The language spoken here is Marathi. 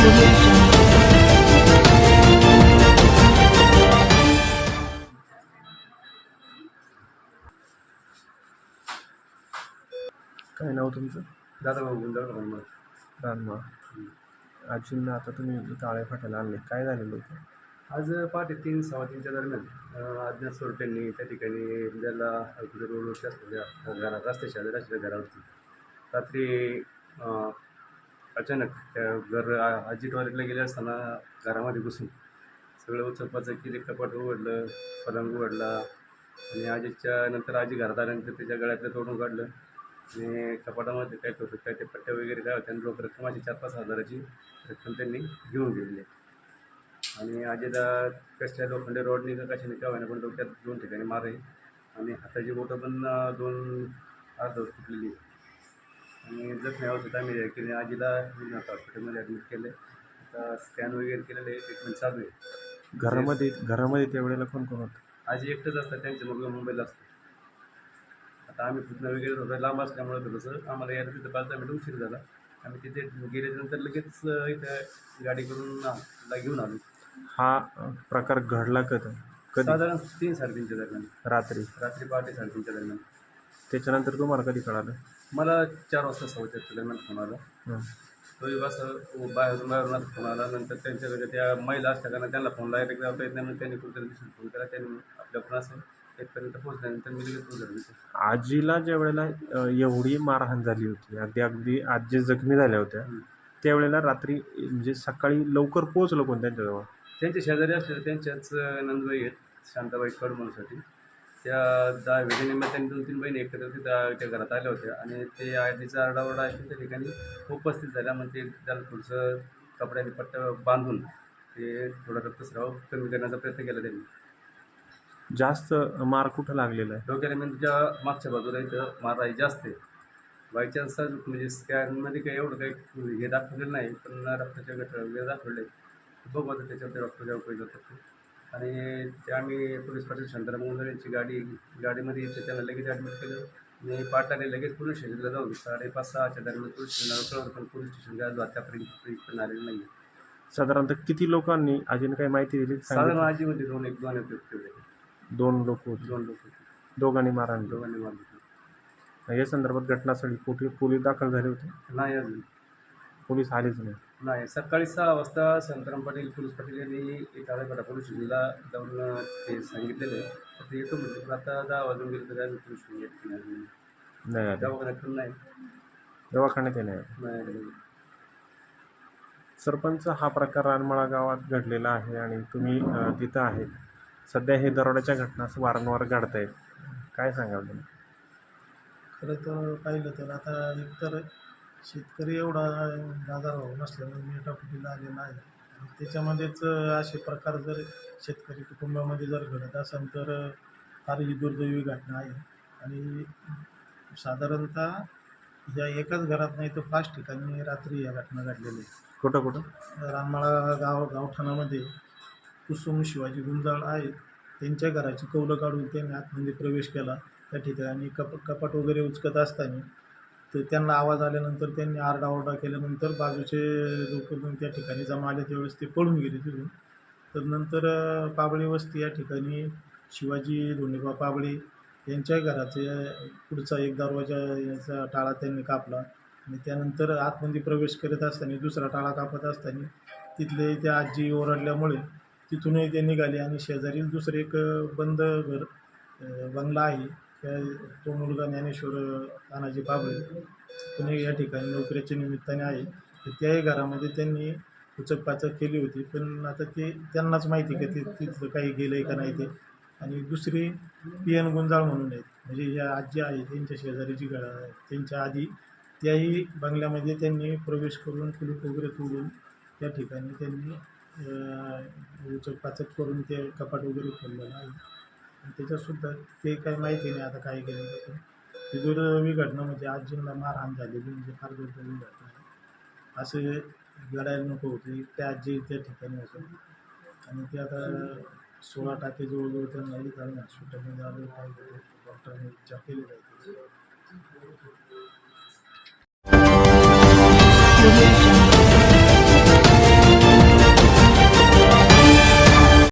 Audio Jungle. काय नाव तुमचं? दादाभाऊ गुंजाळ रानमाळ. रानमाळ. आजींना आता तुम्ही इथं आळ्या फाट्याला आणले, काय झालेलं होतं? आज पहाटे 3-3:15च्या दरम्यान अज्ञात चोरट्यांनी त्या ठिकाणी ज्याला रोडवरती असलेल्या घरात रस्त्याच्या शेजारी असलेल्या घरावरती रात्री अचानक त्या आजी टॉयलेटला गेले असताना घरामध्ये घुसून सगळं उचलपाचल केली. कपाट उघडलं, पलंग उघडला आणि आजीच्या नंतर आजी घरात आल्यानंतर त्याच्या गळ्यातलं तोडून काढलं आणि कपाटामध्ये काय होतं काय ते पट्ट्या वगैरे काय होत्या आणि रोख रक्कम माझी 4-5 हजाराची रक्कम त्यांनी घेऊन गेलेली आहे. आणि आजीला कसल्या लोखंडी रॉडनी का कशाने का होईना पण डोक्यात 2 ठिकाणी मार आहे आणि हाताची बोटं पण 2 अर्धवट फुटलेली आहे. आणि जखमी अवस्थेत आम्ही केली. आजीला हॉस्पिटलमध्ये ॲडमिट केलं आहे. आता स्कॅन वगैरे केलेलं आहे, ट्रीटमेंट चालू आहे. घरामध्ये त्यावेळेला कोण कोण होतं? आजी एकटंच असतात, त्यांचे मुलगा मुंबईला असतो. आता आम्ही फिरणं वगैरे थोडं लांब असल्यामुळे थोडंसं आम्हाला यायला तिथं 5-10 मिनिटं उशीर झाला. आम्ही तिथे गेल्यानंतर लगेच इथं गाडी करून घेऊन आलो. हा प्रकार घडला कधी? साधारण 3-3:30च्या दरम्यान, रात्री पहाटे 3:30च्या दरम्यान. त्याच्यानंतर तुम्हाला कधी कळालं? मला 4 वाजता 4:15च्या दरम्यान फोन आला. हं. तो असं बाहेरून असं फोन आला. नंतर त्यांच्याकडे त्या महिला असल्या कारण त्यांना फोन डायरेक्ट लावता येत नाही, म्हणून त्यांनी कुठेतरी दुसरी फोन केला. त्यांनी आपल्या पण असं इथपर्यंत पोहोचल्यानंतर मी लगेच पोहोचलो. आजीला ज्या वेळेला एवढी मारहाण झाली होती, अगदी आजी जखमी झाल्या होत्या, त्यावेळेला रात्री म्हणजे सकाळी लवकर पोहोचलं कोण त्यांच्याजवळ? त्यांचे शेजारी असलेले त्यांच्याच नंदबाई आहेत, शांताबाई कडमणसाठी. त्या 10 निमित्ताने 2-3 बहिणी एकत्र तिथं त्या घरात आल्या होत्या आणि ते आजीचा आरडाओरडा ऐकून त्या ठिकाणी उपस्थित झाल्या. मग ते त्याला थोडंसं कपड्याने पट्ट्या बांधून ते थोडा रक्तस्राव कमी करण्याचा प्रयत्न केला त्यांनी. जास्त मार कुठं लागलेला आहे? डोक्याला मेंदूच्या मागच्या बाजूला इथं मार आहे जास्त आहे. बाय चान्स म्हणजे स्कॅनमध्ये काही एवढं काही हे दाखवलेलं नाही, पण रक्ताच्या गठ्ठा वगैरे दाखवले. बघू आता त्याच्यावर ते डॉक्टर जेव्हा पैसे करतो. आणि ते आम्ही पोलीस पाटील शांताराम गुंजाळ यांची गाडीमध्ये येते त्यांना लगेच ॲडमिट केलं आणि पाटाने लगेच पोलीस स्टेशनला जाऊन 5:30-6च्या दरम्यान पोलीस स्टेशनला कळवलं, पण पोलीस स्टेशन काय आतापर्यंत आलेलं नाही. साधारणतः किती लोकांनी आजीने काही माहिती दिली? साधारण आजीमध्ये 2 व्यक्ती होते. 2 लोक होते. 2 लोक होते. दोघांनी मारहाण. दोघांनी मारली. या संदर्भात घटनास्थळी पोलीस दाखल झाले होते? नाही, अजून पोलीस आलेच नाही. नाही. सकाळी 6 वाजता शांताराम पाटील पोलीस पाटील यांनी आळेफाटा पोलीस स्टेशनला जाऊन ते सांगितलेलं आहे. तर ते येतो म्हणजे पण आता 10 वाजून गेले तर अजून पोलीस स्टेशन येत नाही. नाही, दवाखान्यात पण नाही. दवाखान्यात नाही. सरपंच, हा प्रकार रानमाळा गावात घडलेला आहे आणि तुम्ही तिथं आहे. सध्या हे दरोड्याच्या घटना वारंवार घडत आहेत, काय सांगाल तुम्ही? खरं तर पाहिलं तर आता एकतर शेतकरी एवढा बाजारभाव नसल्यामुळे मेटाकुटीला आलेला आहे आणि त्याच्यामध्येच असे प्रकार जर शेतकरी कुटुंबामध्ये जर घडत असेल तर फार ही दुर्दैवी घटना आहे. आणि साधारणतः या एकाच घरात नाही तर 5 ठिकाणी रात्री या घटना घडलेल्या आहेत. कुठं? रानमाळा गावठाणामध्ये कुसुम शिवाजी गुंजाळ आहेत, त्यांच्या घराची कौलं काढून त्यांनी आतमध्ये प्रवेश केला. त्या ठिकाणी कपाट वगैरे उचकत असताना तर त्यांना आवाज आल्यानंतर त्यांनी आरडाओरडा केल्यानंतर बाजूचे लोक मग त्या ठिकाणी जमा आले, त्यावेळेस ते पळून गेले तिथून. तर नंतर पाबळे वस्ती या ठिकाणी शिवाजी धोंडेबा पाबळे यांच्या घराचे पुढचा एक दरवाजा याचा टाळा त्यांनी कापला आणि त्यानंतर आतमध्ये प्रवेश करत असताना दुसरा टाळा कापत असताना तिथले त्या आजी ओरडल्यामुळे तिथूनही ते निघाले आणि शेजारील दुसरं एक बंद बंगला आहे, तो मुलगा ज्ञानेश्वर तानाजी पाबळे पुणे या ठिकाणी नोकरीच्या निमित्ताने आहे. तर त्याही घरामध्ये त्यांनी उचकपाचक केली होती, पण आता ते त्यांनाच माहिती का ते तिथलं काही गेलं आहे का नाही ते. आणि दुसरी PN गुंजाळ म्हणून आहेत, म्हणजे ह्या आजी आहे त्यांच्या शेजारीची त्यांच्या आधी त्याही बंगल्यामध्ये त्यांनी प्रवेश करून कुलूप वगैरे तोडून त्या ठिकाणी त्यांनी उचकपाचक करून ते कपाट वगैरे खोललेलं आहे. आणि त्याच्यातसुद्धा ते काही माहिती नाही आता काय केलं तर ही दुर्दैवी घटना म्हणजे आजींना मारहाण झालेली म्हणजे फार दुर्दैवी घटना आहे. असे घडायला नको होते. त्या आजी त्या ठिकाणी होतं आणि ते आता 16 टाके जवळजवळ त्यांना हॉस्पिटलमध्ये आलं, काय डॉक्टरने उपचार केले जायचे.